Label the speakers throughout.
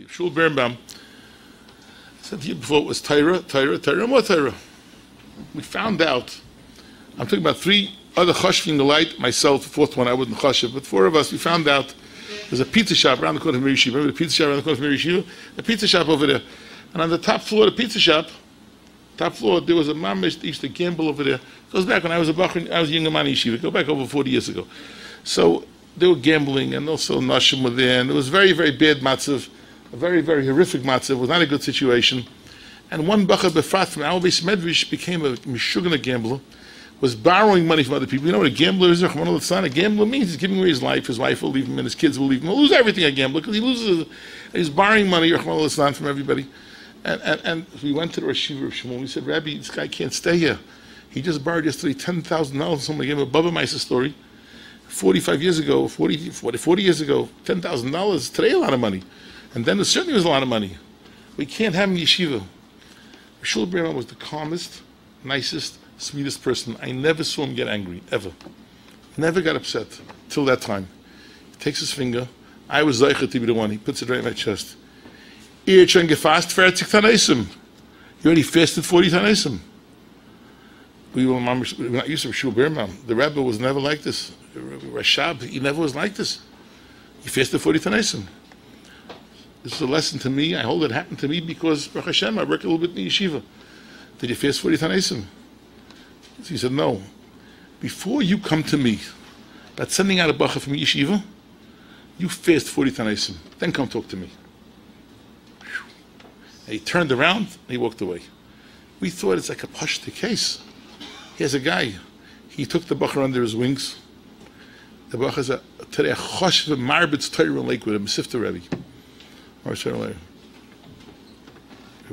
Speaker 1: Shul Birnbaum said to you before it was Torah, and what Torah? We found out, I'm talking about three other chashvim in the light, myself, the fourth one I wasn't chashiv, but four of us, we found out there's a pizza shop around the corner from Mir Yeshiva. Remember the pizza shop around the corner from Mir Yeshiva? A pizza shop over there. And on the top floor of the pizza shop, there was a mamish that used to gamble over there. It goes back when I was a bachur, I was a younger man in Yeshiva, go back over 40 years ago. So they were gambling, and also Neshama were there, and it was very, very bad matzav, a very, very horrific matzav. It was not a good situation. And one bachur befrat from our base Medvish became a mishugana gambler, was borrowing money from other people. You know what a gambler is? A gambler means he's giving away his life. His wife will leave him, and his kids will leave him. He'll lose everything, a gambler, because he loses. He's borrowing money from everybody. And we went to the Rosh Yeshiva of Shmuel. We said, Rabbi, this guy can't stay here. He just borrowed yesterday $10,000. Somebody gave him a Baba Maisa story. 45 years ago, 40 years ago, $10,000. Today, a lot of money. And then it certainly was a lot of money. We can't have him in yeshiva. Shul Birnbaum was the calmest, nicest, sweetest person. I never saw him get angry, ever. Never got upset, till that time. He takes his finger. I was Zeicher to be the one. He puts it right in my chest. You already fasted 40 Tanaisim. We were not used to Shul Birnbaum. The rabbi was never like this. Rashab, he never was like this. He fasted 40 Tanaisim. This is a lesson to me. I hold it happened to me because, Baruch Hashem, I work a little bit in the yeshiva. Did you fast 40 Tanaisim? So he said, no. Before you come to me about sending out a bacha from yeshiva, you fast 40 Tanaisim. Then come talk to me. And he turned around and he walked away. We thought it's like a pashta case. Here's a guy. He took the bacha under his wings. The bacha is today a choshev marbitz Torah in Lakewood, a Mesivta Rebbe.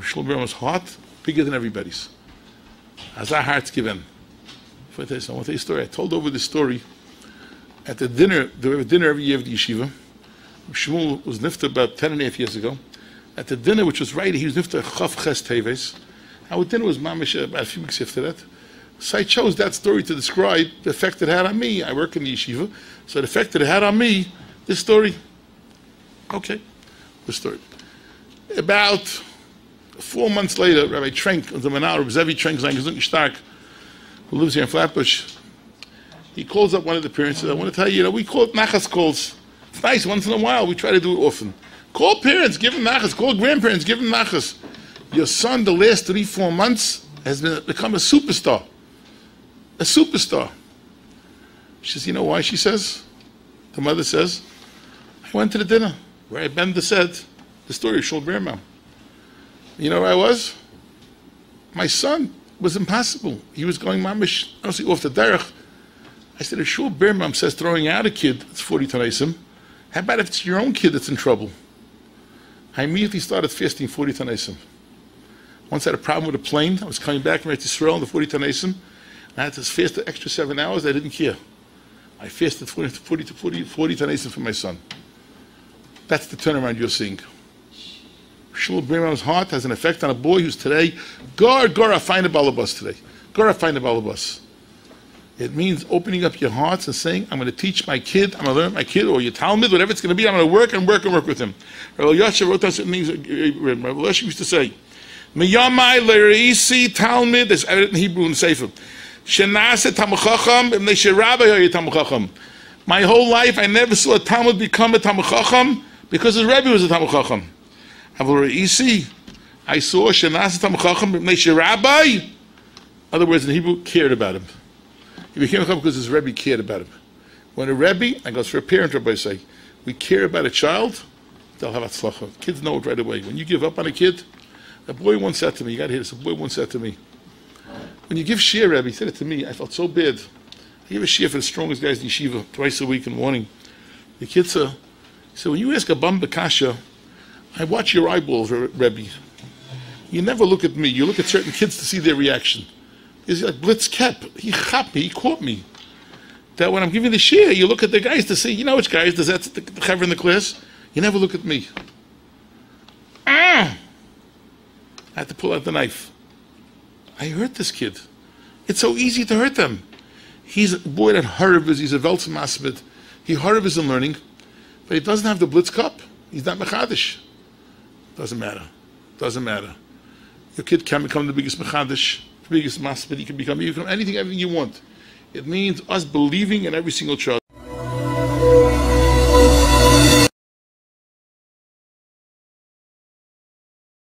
Speaker 1: Shul Birnbaum's heart bigger than everybody's. As our hearts given. I want to tell you a story. I told over this story at the dinner. There was a dinner every year of the yeshiva. Shmuel was nifta about 10.5 years ago. At the dinner, which was right, he was nifta Chav Ches Teves. Our dinner was mamish about a few weeks after that. So I chose that story to describe the effect it had on me. I work in the yeshiva, so the effect that it had on me, this story. Okay, the story. About 4 months later, Rabbi Trenk, the Manar, Zevi Trenk, Stark, who lives here in Flatbush, he calls up one of the parents and says, I want to tell you, we call it nachas calls. It's nice, once in a while, we try to do it often. Call parents, give them nachas. Call grandparents, give them nachas. Your son, the last 3-4 months, has become a superstar. A superstar. She says, you know why, she says? The mother says, I went to the dinner where Benda said the story of Shul Birnbaum. You know where I was? My son was impossible. He was going mamish, honestly, off the derech. I said, if Shul Birnbaum says throwing out a kid, it's 40 Tanaisim, how about if it's your own kid that's in trouble? I immediately started fasting 40 Tanaisim. Once I had a problem with a plane, I was coming back from Eretz Yisrael on the 40 Tanaisim, and I had to fast the extra 7 hours, I didn't care. I fasted 40 Tanaisim for my son. That's the turnaround you're seeing. Shul Birnbaum's heart has an effect on a boy who's today, Gora find a balabas today. Gora find a balabas. It means opening up your hearts and saying, I'm going to teach my kid, I'm going to learn my kid, or your Talmud, whatever it's going to be, I'm going to work with him. Rabbi Yasha wrote down certain things, Rabbi Yasha used to say, Miyamai le'reisi Talmud, there's evident in Hebrew and Sefer. Shenase Tamachacham, ibnei sherabai hoye Tamachacham. My whole life, I never saw a Talmud become a Tamachacham because his Rebbe was a Tamachacham. I saw Shenase Tamachacham, ibnei sherabai. In other words, in Hebrew, cared about him. He became a Chacham because his Rebbe cared about him. When a Rebbe, I goes for a parent, Rabbi say, we care about a child, they'll have atzlacha. Kids know it right away. When you give up on a kid, a boy once said to me, you got to hear this, a boy once said to me, when you give shir, Rebbe, he said it to me, I felt so bad. I give a shir for the strongest guys in yeshiva, twice a week in the morning. The kid said, when you ask a bam bekasha, I watch your eyeballs, Rebbe. You never look at me, you look at certain kids to see their reaction. He's like blitz kep. He chapped me, he caught me. That when I'm giving the shir, you look at the guys to see, you know which guys, does that the chaver in the class? You never look at me. I had to pull out the knife. I hurt this kid. It's so easy to hurt them. He's a boy that Harav is, he's a Veltz Masbid. He Harav is in learning, but he doesn't have the blitz cup. He's not Mechadish. Doesn't matter. Doesn't matter. Your kid can become the biggest mechadish, the biggest maspid. He can become anything you want. It means us believing in every single child.